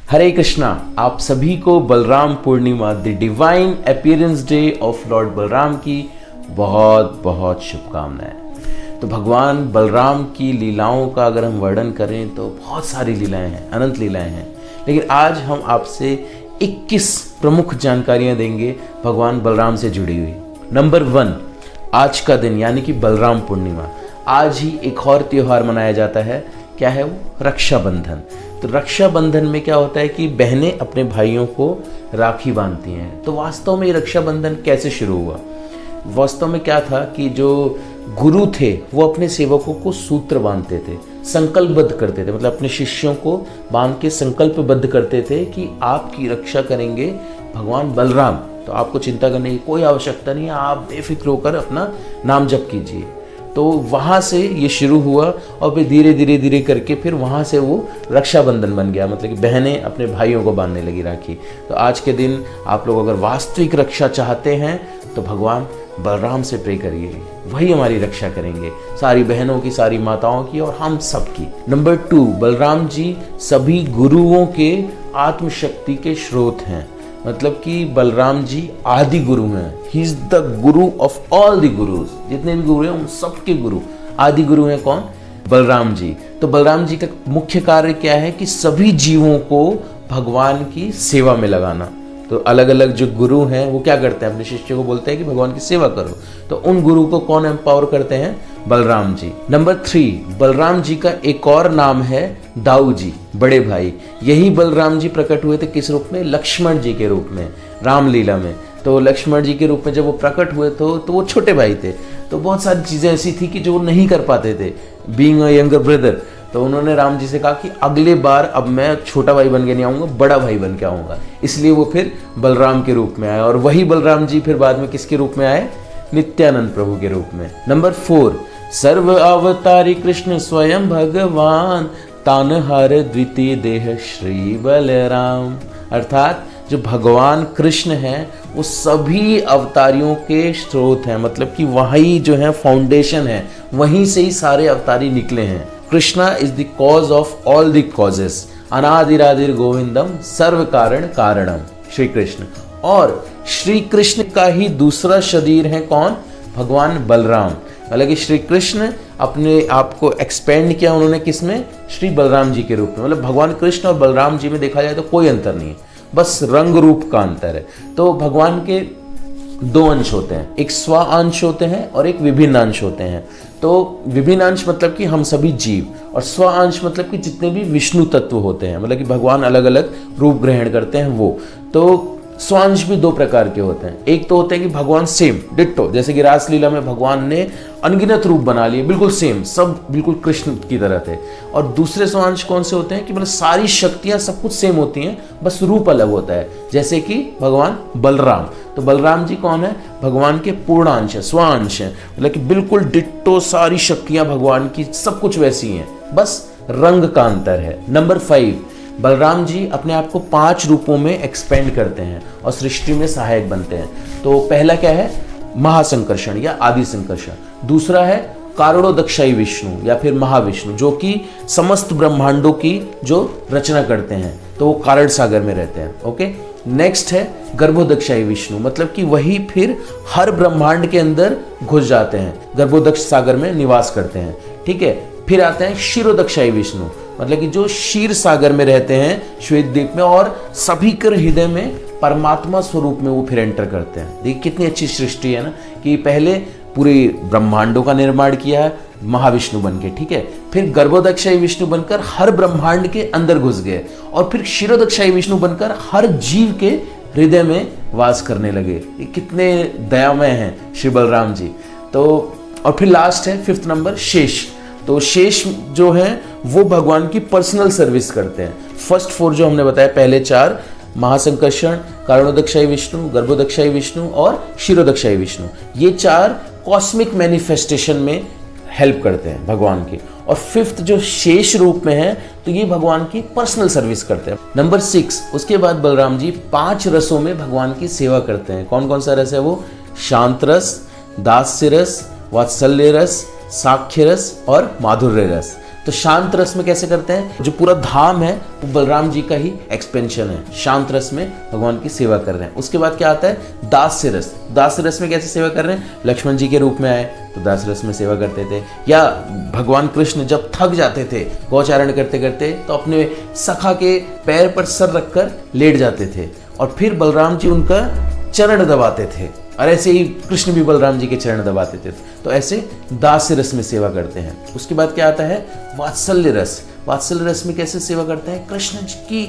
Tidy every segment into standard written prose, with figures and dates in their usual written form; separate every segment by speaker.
Speaker 1: हरे कृष्णा। आप सभी को Balaram Purnima the divine appearance day of lord Balaram की बहुत बहुत शुभकामनाएं। तो भगवान बलराम की लीलाओं का अगर हम वर्णन करें तो बहुत सारी लीलाएं हैं, अनंत लीलाएं हैं, लेकिन आज हम आपसे 21 प्रमुख जानकारियां देंगे भगवान बलराम से जुड़ी हुई। नंबर 1, आज का दिन यानी कि बलराम पूर्णिमा। आज ही एक और त्योहार मनाया जाता है। क्या है वो? रक्षाबंधन। तो रक्षाबंधन में क्या होता है कि बहनें अपने भाइयों को राखी बांधती हैं। तो वास्तव में ये रक्षाबंधन कैसे शुरू हुआ? वास्तव में क्या था कि जो गुरु थे वो अपने सेवकों को सूत्र बांधते थे, संकल्पबद्ध करते थे, मतलब अपने शिष्यों को बांध के संकल्पबद्ध करते थे कि आपकी रक्षा करेंगे भगवान बलराम। तो आपको चिंता करने की कोई आवश्यकता नहीं है, आप बेफिक्र होकर अपना नाम जप कीजिए। तो वहाँ से ये शुरू हुआ और फिर धीरे धीरे करके फिर वहाँ से वो रक्षाबंधन बन गया, मतलब कि बहनें अपने भाइयों को बांधने लगी राखी। तो आज के दिन आप लोग अगर वास्तविक रक्षा चाहते हैं तो भगवान बलराम से प्रे करिए, वही हमारी रक्षा करेंगे, सारी बहनों की, सारी माताओं की और हम सब की। नंबर 2, बलराम जी सभी गुरुओं के आत्मशक्ति के स्रोत हैं, मतलब कि बलराम जी आदि गुरु हैं। He is the Guru of all the gurus. जितने भी गुरु हैं उन सबके गुरु, आदि गुरु हैं कौन? बलराम जी। तो बलराम जी का मुख्य कार्य क्या है कि सभी जीवों को भगवान की सेवा में लगाना। तो अलग अलग जो गुरु हैं वो क्या करते हैं? अपने शिष्यों को बोलते हैं कि भगवान की सेवा करो। तो उन गुरु को कौन एम्पावर करते हैं? बलराम जी। नंबर 3, बलराम जी का एक और नाम है दाऊ जी, बड़े भाई। यही बलराम जी प्रकट हुए थे किस रूप में? लक्ष्मण जी के रूप में, रामलीला में। तो लक्ष्मण जी के रूप में जब वो प्रकट हुए तो वो छोटे भाई थे। तो बहुत सारी चीज़ें ऐसी थी कि जो वो नहीं कर पाते थे, बीइंग अ यंगर ब्रदर। तो उन्होंने राम जी से कहा कि अगले बार अब मैं छोटा भाई बन के नहीं आऊँगा, बड़ा भाई बन के आऊँगा। इसलिए वो फिर बलराम के रूप में आए और वही बलराम जी फिर बाद में किसके रूप में आए? नित्यानंद प्रभु के रूप में। नंबर 4, सर्व अवतारी कृष्ण स्वयं भगवान, तानहार द्वितीय देह श्री बलराम। अर्थात जो भगवान कृष्ण हैं वो सभी अवतारियों के स्रोत हैं, मतलब कि वही जो है फाउंडेशन है, वहीं से ही सारे अवतारी निकले हैं। Krishna is the cause of all the causes, अनादिरादिर गोविंदम सर्व कारण कारणम, श्री कृष्ण। और श्री कृष्ण का ही दूसरा शरीर है कौन? भगवान बलराम। हालांकि श्री कृष्ण अपने आप को एक्सपेंड किया उन्होंने किसमें? श्री बलराम जी के रूप में। मतलब भगवान कृष्ण और बलराम जी में देखा जाए तो कोई अंतर नहीं है, बस रंग रूप का अंतर है। तो भगवान के 2 अंश होते हैं, एक स्व अंश होते हैं और एक विभिन्न अंश होते हैं। तो विभिन्न अंश मतलब कि हम सभी जीव, और स्व अंश मतलब कि जितने भी विष्णु तत्व होते हैं, मतलब कि भगवान अलग अलग रूप ग्रहण करते हैं वो। तो स्वांश भी 2 प्रकार के होते हैं। एक तो होते हैं कि भगवान सेम डिट्टो, जैसे कि रासलीला में भगवान ने अनगिनत रूप बना लिए, बिल्कुल सेम, सब बिल्कुल कृष्ण की तरह थे। और दूसरे स्वांश कौन से होते हैं कि मतलब सारी शक्तियां सब कुछ सेम होती हैं, बस रूप अलग होता है, जैसे कि भगवान बलराम। तो बलराम जी कौन है? भगवान के पूर्णांश है, स्वांश है, मतलब कि बिल्कुल डिट्टो सारी शक्तियां भगवान की सब कुछ वैसी हैं, बस रंग का अंतर है। नंबर 5, बलराम जी अपने आप को 5 रूपों में एक्सपेंड करते हैं और सृष्टि में सहायक बनते हैं। तो पहला क्या है? महासंकर्षण या आदि संकर्षण। दूसरा है कारणोदक्षाई विष्णु या फिर महाविष्णु, जो कि समस्त ब्रह्मांडों की जो रचना करते हैं, तो वो कारण सागर में रहते हैं। ओके। नेक्स्ट है गर्भोदक्षाई विष्णु, मतलब कि वही फिर हर ब्रह्मांड के अंदर घुस जाते हैं, गर्भोदक्ष सागर में निवास करते हैं। ठीक है। फिर आते हैं क्षीरोदक्षाई विष्णु, मतलब कि जो क्षीर सागर में रहते हैं, श्वेत द्वीप में, और सभी के हृदय में परमात्मा स्वरूप में वो फिर एंटर करते हैं। देखिए कितनी अच्छी सृष्टि है ना, कि पहले पूरे ब्रह्मांडों का निर्माण किया है महाविष्णु बन के, ठीक है, फिर गर्भोदक्षाई विष्णु बनकर हर ब्रह्मांड के अंदर घुस गए, और फिर क्षीरोदक्षाई विष्णु बनकर हर जीव के हृदय में वास करने लगे। ये कितने दयामय हैं श्री बलराम जी। तो और फिर लास्ट है 5th नंबर, शेष। तो शेष जो हैं वो भगवान की पर्सनल सर्विस करते हैं। फर्स्ट 4 जो हमने बताया, पहले 4 महासंकर्षण, कारणोदक्षाई विष्णु, गर्भोदक्षाई विष्णु और क्षीरोदक्षाई विष्णु, ये 4 कॉस्मिक मैनिफेस्टेशन में हेल्प करते हैं भगवान के। और 5th जो शेष रूप में है, तो ये भगवान की पर्सनल सर्विस करते हैं। नंबर 6, उसके बाद बलराम जी 5 रसों में भगवान की सेवा करते हैं। कौन कौन सा रस है वो? शांत रस, दास्य रस, वात्सल्य रस, साक्ष्य रस और माधुर्य रस। तो शांत रस में कैसे करते हैं, जो पूरा धाम है वो बलराम जी का ही एक्सपेंशन है, शांत रस में भगवान की सेवा कर रहे हैं। उसके बाद क्या आता है, दास्य रस। दास्य रस में कैसे सेवा कर रहे हैं, लक्ष्मण जी के रूप में आए तो दास्य रस में सेवा करते थे, या भगवान कृष्ण जब थक जाते थे गौचारण करते करते तो अपने सखा के पैर पर सर रखकर लेट जाते थे और फिर बलराम जी उनका चरण दबाते थे, और ऐसे ही कृष्ण भी बलराम जी के चरण दबाते थे। तो ऐसे दास्य रस में सेवा करते हैं। उसके बाद क्या आता है, वात्सल्य रस। वात्सल्य रस में कैसे सेवा करते हैं, कृष्ण जी की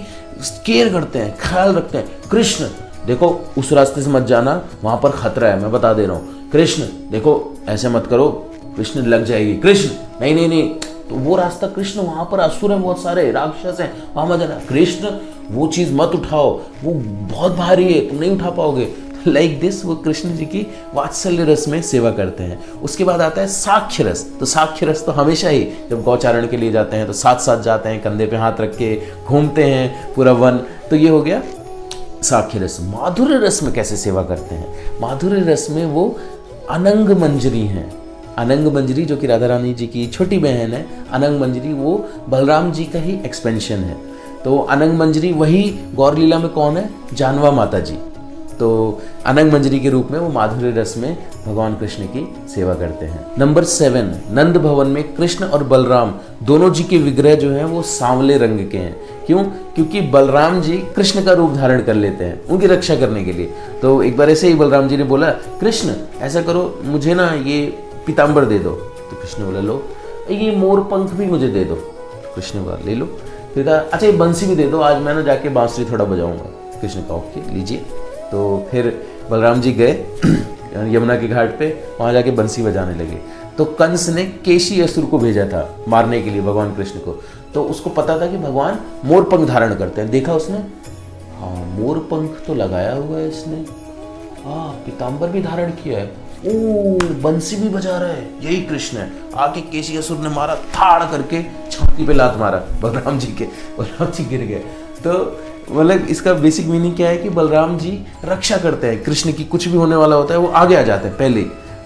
Speaker 1: केयर करते हैं, ख्याल रखते हैं। कृष्ण देखो उस रास्ते से मत जाना, वहां पर खतरा है, मैं बता दे रहा हूँ। कृष्ण देखो ऐसे मत करो, कृष्ण लग जाएगी। कृष्ण नहीं नहीं नहीं, तो वो रास्ता, कृष्ण वहां पर असुर है, बहुत सारे राक्षस हैं, वहां मत जाना। कृष्ण वो चीज मत उठाओ, वो बहुत भारी है, तुम नहीं उठा पाओगे। लाइक दिस वो कृष्ण जी की वात्सल्य रस में सेवा करते हैं। उसके बाद आता है साक्ष्य रस। तो साक्ष्य रस तो हमेशा ही जब गौचारण के लिए जाते हैं तो साथ साथ जाते हैं, कंधे पे हाथ रख के घूमते हैं पूरा वन, तो ये हो गया साक्ष्य रस। माधुर्य रस में कैसे सेवा करते हैं, माधुर्य रस में वो अनंग मंजरी हैं। अनंग मंजरी जो कि राधा रानी जी की छोटी बहन है, अनंग मंजरी वो बलराम जी का ही एक्सपेंशन है। तो अनंग मंजरी वही गौर लीला में कौन है, जानवा माता जी। तो अनंग मंजरी के रूप में वो माधुर्य रस में भगवान कृष्ण की सेवा करते हैं। नंबर 7, नंद भवन में कृष्ण और बलराम दोनों जी के विग्रह जो हैं वो सांवले रंग के हैं। क्यों, क्योंकि बलराम जी कृष्ण का रूप धारण कर लेते हैं उनकी रक्षा करने के लिए। तो एक बार ऐसे ही बलराम जी ने बोला, कृष्ण ऐसा करो, मुझे ना ये पीताम्बर दे दो। तो कृष्ण बोला लो, ये मोर पंख भी मुझे दे दो। तो कृष्ण बोला ले लो। फिर कहा अच्छा ये बंसी भी दे दो, आज मैं ना जाके बांसुरी थोड़ा बजाऊंगा। कृष्ण कहा ओके लीजिए। तो फिर बलराम जी गए यमुना के घाट पे, वहां जाके बंसी बजाने लगे। तो कंस ने केशी असुर को भेजा था मारने के लिए भगवान कृष्ण को। तो उसको पता था कि भगवान मोर पंख धारण करते हैं। देखा उसने, हाँ मोर पंख तो लगाया हुआ है इसने, हाँ पीताम्बर भी धारण किया है, ओ बंसी भी बजा रहा है, यही कृष्ण है। आके केशी असुर ने मारा, थाड़ करके छाती पे लात मारा बलराम जी के, बलराम जी गिर गए। तो मतलब इसका बेसिक मीनिंग क्या है कि बलराम जी रक्षा करते हैं कृष्ण की, कुछ भी होने वाला होता है वो आगे आ जाते हैं पहले।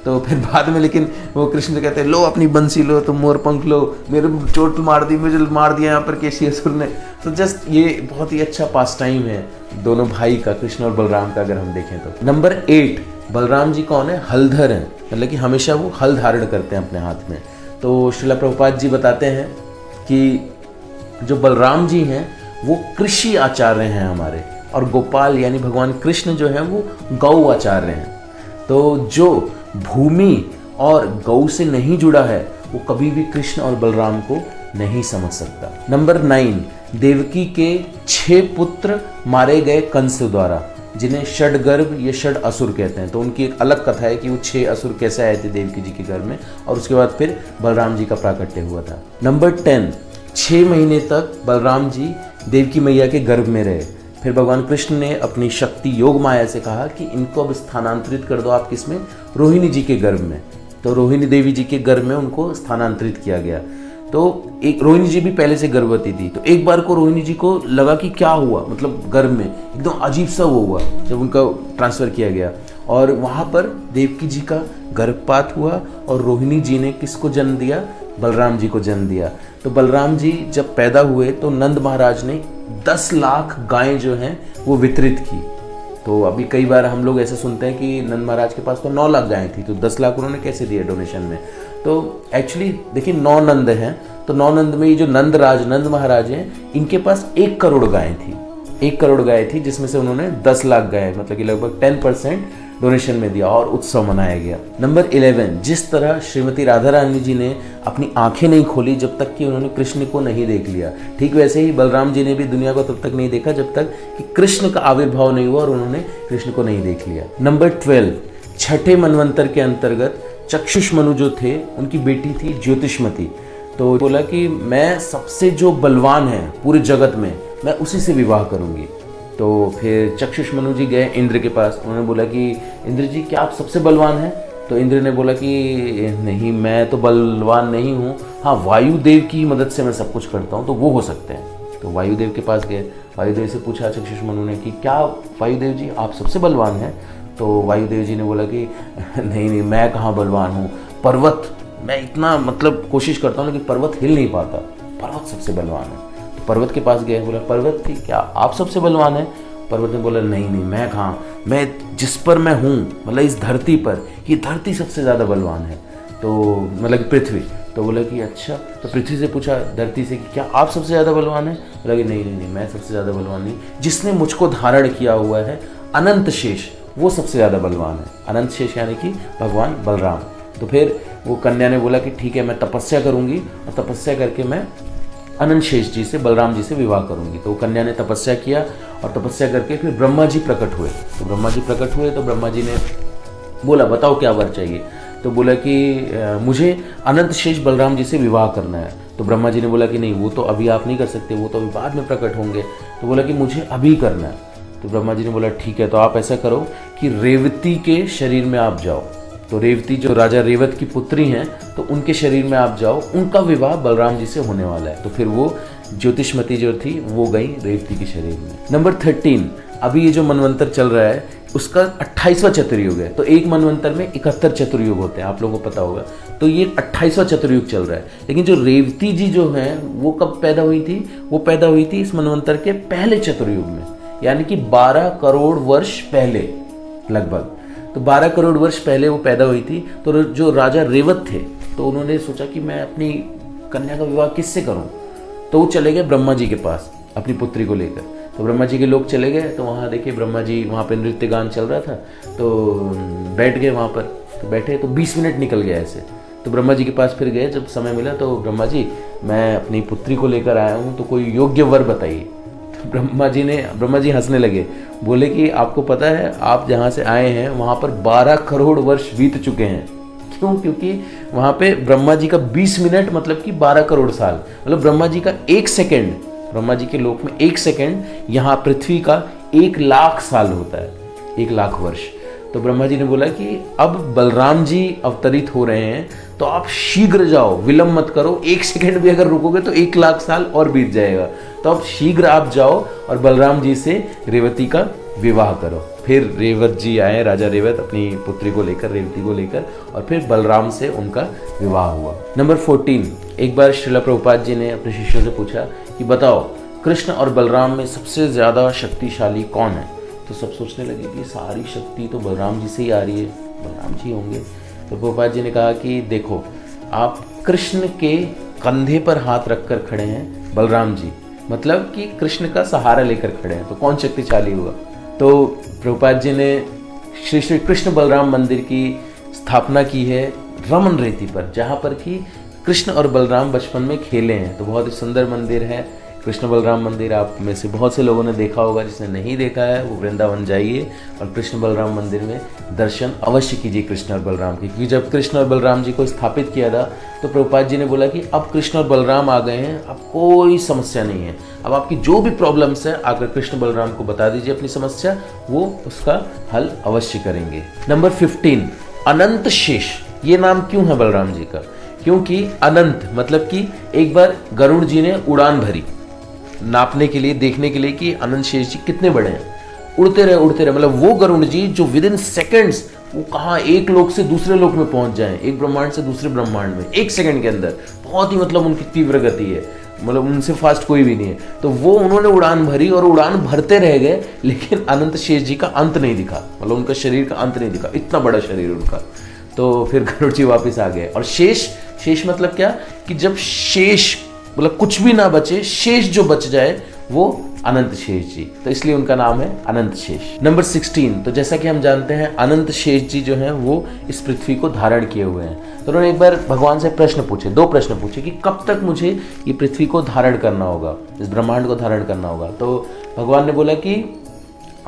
Speaker 1: तो फिर बाद में लेकिन वो कृष्ण से कहते हैं लो अपनी बंसी लो, तुम मोर पंख लो, मेरे चोट मार दी, मुझे मार दिया यहाँ पर केशी असुर ने। तो जस्ट ये बहुत ही अच्छा पास टाइम है दोनों भाई का, कृष्ण और बलराम का, अगर हम देखें तो। नंबर 8, बलराम जी कौन है, हलधर हैं, मतलब कि हमेशा वो हल धारण करते हैं अपने हाथ में। तो श्रील प्रभुपाद जी बताते हैं कि जो बलराम जी हैं वो कृषि आचार्य हैं हमारे, और गोपाल यानी भगवान कृष्ण जो हैं वो गौ आचार्य हैं। तो जो भूमि और गौ से नहीं जुड़ा है वो कभी भी कृष्ण और बलराम को नहीं समझ सकता। नंबर 9, देवकी के 6 पुत्र मारे गए कंस द्वारा, जिन्हें षड गर्भ ये षड असुर कहते हैं। तो उनकी एक अलग कथा है कि वो 6 असुर कैसे आए थे देवकी जी के गर्भ में, और उसके बाद फिर बलराम जी का प्राकट्य हुआ था। नंबर 10, 6 महीने तक बलराम जी देवकी मैया के गर्भ में रहे। फिर भगवान कृष्ण ने अपनी शक्ति योग माया से कहा कि इनको अब स्थानांतरित कर दो आप किसमें, रोहिणी जी के गर्भ में। तो रोहिणी देवी जी के गर्भ में उनको स्थानांतरित किया गया। तो एक रोहिणी जी भी पहले से गर्भवती थी। तो एक बार को रोहिणी जी को लगा कि क्या हुआ, मतलब गर्भ में एकदम अजीब सा वो हुआ जब उनका ट्रांसफर किया गया, और वहां पर देवकी जी का गर्भपात हुआ और रोहिणी जी ने किसको जन्म दिया, बलराम जी को जन्म दिया। तो बलराम जी जब पैदा हुए तो नंद महाराज ने 10 लाख गायें जो हैं वो वितरित की। तो अभी कई बार हम लोग ऐसे सुनते हैं कि नंद महाराज के पास तो 9 लाख गायें थी, तो 10 लाख उन्होंने कैसे दिए डोनेशन में। तो एक्चुअली देखिए 9 नंद हैं, तो 9 नंद में ये जो नंद महाराज हैं इनके पास 1 करोड़ गायें थी, 1 करोड़ गायें थी, जिसमें से उन्होंने 10 लाख गायें मतलब कि लगभग 10% डोनेशन में दिया और उत्सव मनाया गया। नंबर 11, जिस तरह श्रीमती राधा रानी जी ने अपनी आंखें नहीं खोली जब तक कि उन्होंने कृष्ण को नहीं देख लिया, ठीक वैसे ही बलराम जी ने भी दुनिया को तब तक नहीं देखा जब तक कि कृष्ण का आविर्भाव नहीं हुआ और उन्होंने कृष्ण को नहीं देख लिया। नंबर 12, छठे मनवंतर के अंतर्गत चक्षुष्मनु जो थे उनकी बेटी थी ज्योतिष्मती। तो बोला कि मैं सबसे जो बलवान है पूरे जगत में मैं उसी से विवाह करूंगी। तो फिर चक्षुष्मनु जी गए इंद्र के पास, उन्होंने बोला कि इंद्र जी क्या आप सबसे बलवान हैं? तो इंद्र ने बोला कि नहीं मैं तो बलवान नहीं हूँ, हाँ वायुदेव की मदद से मैं सब कुछ करता हूँ, तो वो हो सकते हैं। तो वायुदेव के पास गए, वायुदेव से पूछा चक्षुष्मनु ने कि क्या वायुदेव जी आप सबसे बलवान हैं? तो वायुदेव जी ने बोला कि नहीं मैं कहाँ बलवान हूँ, पर्वत मैं इतना मतलब कोशिश करता हूँ लेकिन पर्वत हिल नहीं पाता, पर्वत सबसे बलवान है। तो पर्वत के पास गए, बोला पर्वत की क्या आप सबसे बलवान है? पर्वत ने बोला नहीं नहीं, मैं कहाँ, मैं जिस पर मैं हूँ, मतलब इस धरती पर, ये धरती सबसे ज़्यादा बलवान है। तो मतलब कि पृथ्वी। तो बोला कि अच्छा, तो पृथ्वी से पूछा धरती से कि क्या आप सबसे ज़्यादा बलवान है? बोला कि नहीं नहीं नहीं, मैं सबसे ज़्यादा बलवान नहीं, जिसने मुझको धारण किया हुआ है अनंत शेष, वो सबसे ज़्यादा बलवान है। अनंत शेष यानी कि भगवान बलराम। तो फिर वो कन्या ने बोला कि ठीक है, मैं तपस्या करूँगी और तपस्या करके मैं अनंत शेष जी से, बलराम जी से विवाह करूँगी। तो कन्या ने तपस्या किया और तपस्या करके फिर ब्रह्मा जी प्रकट हुए। तो ब्रह्मा जी प्रकट हुए तो ब्रह्मा जी ने बोला बताओ क्या वर चाहिए? तो बोला कि मुझे अनंत शेष बलराम जी से विवाह करना है। तो ब्रह्मा जी ने बोला कि नहीं, वो तो अभी आप नहीं कर सकते, वो तो अभी बाद में प्रकट होंगे। तो बोला कि मुझे अभी करना है। तो ब्रह्मा जी ने बोला ठीक है, तो आप ऐसा करो कि रेवती के शरीर में आप जाओ। तो रेवती जो राजा रेवत की पुत्री हैं, तो उनके शरीर में आप जाओ, उनका विवाह बलराम जी से होने वाला है। तो फिर वो ज्योतिषमती जो थी वो गई रेवती के शरीर में। नंबर 13, अभी ये जो मनवंतर चल रहा है उसका 28वां चतुर्युग है। तो एक मनवंतर में 71 चतुर्युग होते हैं, आप लोगों को पता होगा। तो ये 28वां चतुर्युग चल रहा है। लेकिन जो रेवती जी जो हैं वो कब पैदा हुई थी? वो पैदा हुई थी इस मनवंतर के पहले चतुर्युग में, यानी कि 12 करोड़ वर्ष पहले लगभग। तो 12 करोड़ वर्ष पहले वो पैदा हुई थी। तो जो राजा रेवत थे, तो उन्होंने सोचा कि मैं अपनी कन्या का विवाह किससे करूं? तो वो चले गए ब्रह्मा जी के पास अपनी पुत्री को लेकर। तो ब्रह्मा जी के लोग चले गए, तो वहाँ देखिए ब्रह्मा जी, वहाँ पे नृत्य गान चल रहा था, तो बैठ गए वहाँ पर। तो बैठे तो 20 मिनट निकल गया ऐसे। तो ब्रह्मा जी के पास फिर गए, जब समय मिला तो ब्रह्मा जी, मैं अपनी पुत्री को लेकर आया हूँ, तो कोई योग्य वर बताइए। तो ब्रह्मा जी हंसने लगे, बोले कि आपको पता है आप जहाँ से आए हैं वहाँ पर 12 करोड़ वर्ष बीत चुके हैं। क्यों? क्योंकि वहाँ पे ब्रह्मा जी का 20 मिनट मतलब कि 12 करोड़ साल, मतलब ब्रह्मा जी का 1 सेकेंड, ब्रह्मा जी के लोक में 1 सेकेंड यहाँ पृथ्वी का 1 लाख साल होता है, 1 लाख वर्ष। तो ब्रह्मा जी ने बोला कि अब बलराम जी अवतरित हो रहे हैं, तो आप शीघ्र जाओ, विलंब मत करो, 1 सेकेंड भी अगर रुकोगे तो 1 लाख साल और बीत जाएगा। तो अब शीघ्र आप जाओ और बलराम जी से रेवती का विवाह करो। फिर रेवत जी आए, राजा रेवत अपनी पुत्री को लेकर, रेवती को लेकर, और फिर बलराम से उनका विवाह हुआ। नंबर 14, एक बार श्रील प्रभुपाद जी ने अपने शिष्यों से पूछा कि बताओ कृष्ण और बलराम में सबसे ज़्यादा शक्तिशाली कौन है? तो सब सोचने लगे कि सारी शक्ति तो बलराम जी से ही आ रही है, बलराम जी होंगे। तो प्रभुपाद जी ने कहा कि देखो, आप कृष्ण के कंधे पर हाथ रखकर खड़े हैं बलराम जी, मतलब कि कृष्ण का सहारा लेकर खड़े हैं, तो कौन शक्तिशाली हुआ? तो प्रभुपाद जी ने श्री श्री कृष्ण बलराम मंदिर की स्थापना की है रमन रेती पर, जहाँ पर कि कृष्ण और बलराम बचपन में खेले हैं। तो बहुत ही सुंदर मंदिर है कृष्ण बलराम मंदिर। आप में से बहुत से लोगों ने देखा होगा, जिसने नहीं देखा है वो वृंदावन जाइए और कृष्ण बलराम मंदिर में दर्शन अवश्य कीजिए कृष्ण और बलराम की। क्योंकि जब कृष्ण और बलराम जी को स्थापित किया था तो प्रभुपाद जी ने बोला कि अब कृष्ण और बलराम आ गए हैं, अब कोई समस्या नहीं है, अब आपकी जो भी प्रॉब्लम्स है आकर कृष्ण बलराम को बता दीजिए अपनी समस्या, वो उसका हल अवश्य करेंगे। नंबर 15, अनंत शेष। ये नाम क्यों है बलराम जी का? क्योंकि अनंत मतलब कि एक बार गरुड़ जी ने उड़ान भरी नापने के लिए, देखने के लिए कि अनंत शेष जी कितने बड़े हैं। उड़ते रहे, मतलब वो गरुड़ जी जो विद इन सेकेंड्स वो कहाँ एक लोक से दूसरे लोक में पहुंच जाएं, एक ब्रह्मांड से दूसरे ब्रह्मांड में 1 सेकंड के अंदर। बहुत ही मतलब उनकी तीव्र गति है, मतलब उनसे फास्ट कोई भी नहीं है। तो वो उन्होंने उड़ान भरी और उड़ान भरते रह गए, लेकिन अनंत शेष जी का अंत नहीं दिखा, मतलब उनका शरीर का अंत नहीं दिखा, इतना बड़ा शरीर उनका। तो फिर गरुड़ जी वापस आ गए। और शेष मतलब क्या कि जब शेष मतलब कुछ भी ना बचे, शेष जो बच जाए वो अनंत शेष जी, तो इसलिए उनका नाम है अनंत शेष। नंबर 16, तो जैसा कि हम जानते हैं अनंत शेष जी जो हैं वो इस पृथ्वी को धारण किए हुए हैं। तो उन्होंने एक बार भगवान से प्रश्न पूछे, 2 प्रश्न पूछे कि कब तक मुझे ये पृथ्वी को धारण करना होगा, इस ब्रह्मांड को धारण करना होगा। तो भगवान ने बोला कि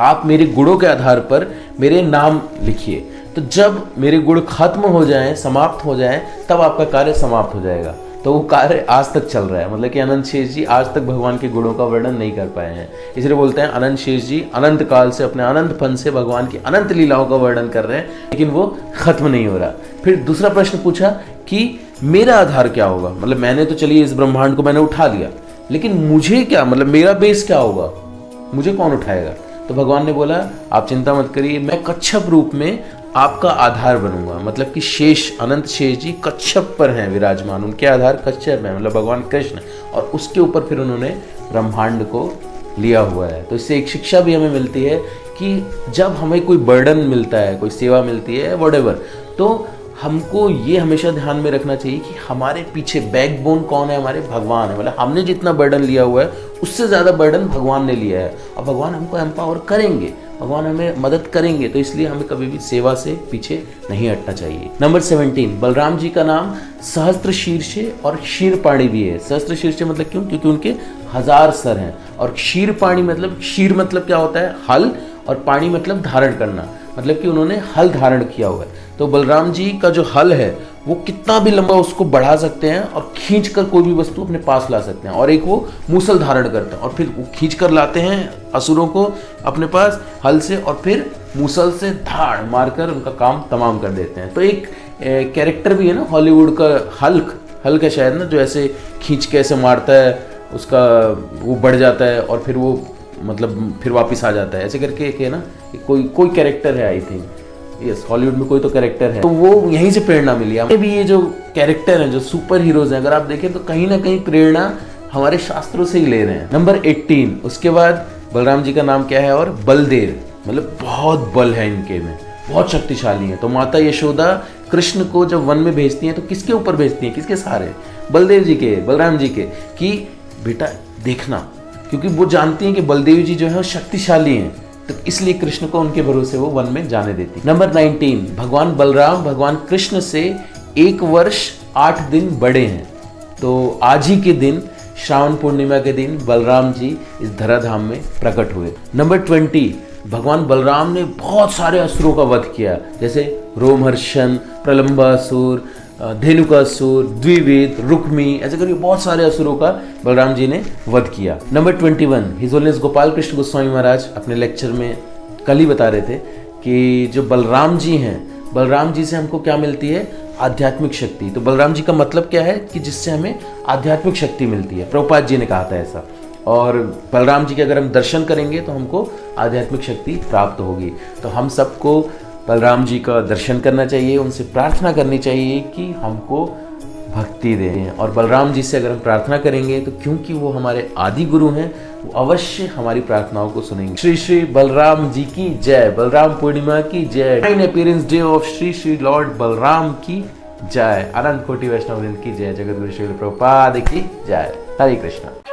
Speaker 1: आप मेरे गुणों के आधार पर मेरे नाम लिखिए, तो जब मेरे गुण खत्म हो जाएं, समाप्त हो जाएं, तब आपका कार्य समाप्त हो जाएगा। तो वो कार्य आज तक चल रहा है, मतलब कि अनंत शेष जी आज तक भगवान के गुणों का वर्णन नहीं कर पाए हैं। इसलिए बोलते हैं अनंत शेष जी अनंत काल से, अपने अनंत फन से भगवान की अनंत लीलाओं का वर्णन कर रहे हैं, लेकिन वो खत्म नहीं हो रहा। फिर दूसरा प्रश्न पूछा कि मेरा आधार क्या होगा, मतलब मैंने तो चलिए इस ब्रह्मांड को मैंने उठा लिया, लेकिन मुझे क्या, मतलब मेरा बेस क्या होगा, मुझे कौन उठाएगा? तो भगवान ने बोला आप चिंता मत करिए, मैं कच्छप रूप में आपका आधार बनूंगा। मतलब कि शेष, अनंत शेष जी कच्छप पर हैं विराजमान, उनके आधार कच्छप है, मतलब भगवान कृष्ण, और उसके ऊपर फिर उन्होंने ब्रह्मांड को लिया हुआ है। तो इससे एक शिक्षा भी हमें मिलती है कि जब हमें कोई बर्डन मिलता है, कोई सेवा मिलती है, व्हाटएवर, तो हमको ये हमेशा ध्यान में रखना चाहिए कि हमारे पीछे बैकबोन कौन है, हमारे भगवान है। मतलब हमने जितना बर्डन लिया हुआ है उससे ज़्यादा बर्डन भगवान ने लिया है, और भगवान हमको एम्पावर करेंगे, भगवान हमें मदद करेंगे। तो इसलिए हमें कभी भी सेवा से पीछे नहीं हटना चाहिए। नंबर 17, बलराम जी का नाम सहस्त्र शीर्ष और क्षीरपाणी भी है। सहस्त्र शीर्ष मतलब क्यों? क्योंकि उनके 1000 सर हैं। और क्षीरपाणी मतलब, क्षीर मतलब क्या होता है? हल, और पाणी मतलब धारण करना, मतलब कि उन्होंने हल धारण किया हुआ है। तो बलराम जी का जो हल है वो कितना भी लंबा उसको बढ़ा सकते हैं और खींच कर कोई भी वस्तु अपने पास ला सकते हैं। और एक वो मूसल धारण करते हैं और फिर वो खींच कर लाते हैं असुरों को अपने पास हल से, और फिर मूसल से धाड़ मारकर उनका काम तमाम कर देते हैं। तो एक कैरेक्टर भी है ना हॉलीवुड का, हल्क है शायद ना, जो ऐसे खींच के ऐसे मारता है, उसका वो बढ़ जाता है और फिर वो मतलब फिर वापस आ जाता है, ऐसे करके एक है ना, कोई कैरेक्टर है आई थिंक, यस हॉलीवुड में कोई तो कैरेक्टर है। तो वो यहीं से प्रेरणा मिली हमें भी। ये जो कैरेक्टर हैं, जो सुपर हीरोज हैं, अगर आप देखें तो कहीं ना कहीं प्रेरणा हमारे शास्त्रों से ही ले रहे हैं। नंबर 18, उसके बाद बलराम जी का नाम क्या है? और बलदेव, मतलब बहुत बल है इनके में, बहुत शक्तिशाली है। तो माता यशोदा कृष्ण को जब वन में भेजती हैं तो किसके ऊपर भेजती हैं? किसके सहारे? बलदेव जी के, बलराम जी के, कि बेटा देखना, क्योंकि वो जानती हैं कि बलदेव जी जो है शक्तिशाली हैं, तो इसलिए कृष्ण को उनके भरोसे वो वन में जाने देती। नंबर 19, भगवान बलराम भगवान कृष्ण से 1 वर्ष 8 दिन बड़े हैं। तो आज ही के दिन, श्रावण पूर्णिमा के दिन, बलराम जी इस धराधाम में प्रकट हुए। नंबर 20, भगवान बलराम ने बहुत सारे असुरों का वध किया, जैसे रोमहर्षण, प्रलंबासुर, धेनुकासुर, द्विवेद, रुक्मी, ऐसे करके बहुत सारे असुरों का बलराम जी ने वध किया। Number 21, his holiness Gopal Krishna Goswami Maharaj अपने लेक्चर में कल ही बता रहे थे कि जो बलराम जी हैं, बलराम जी से हमको क्या मिलती है? आध्यात्मिक शक्ति। तो बलराम जी का मतलब क्या है? कि जिससे हमें आध्यात्मिक शक्ति मिलती है। प्रभुपाद जी ने कहा था ऐसा, और बलराम जी के अगर हम दर्शन करेंगे तो हमको आध्यात्मिक शक्ति प्राप्त होगी। तो हम सबको बलराम जी का दर्शन करना चाहिए, उनसे प्रार्थना करनी चाहिए कि हमको भक्ति दें। और बलराम जी से अगर हम प्रार्थना करेंगे तो क्योंकि वो हमारे आदि गुरु हैं, वो अवश्य हमारी प्रार्थनाओं को सुनेंगे। श्री श्री बलराम जी की जय, बलराम पूर्णिमा की जय, divine appearance day of Shri Shri Lord Balaram की जय, अनंत कोटि वैष्णव वृंद की जय, जगत गुरु श्री प्रभुपाद की जय। हरे कृष्णा।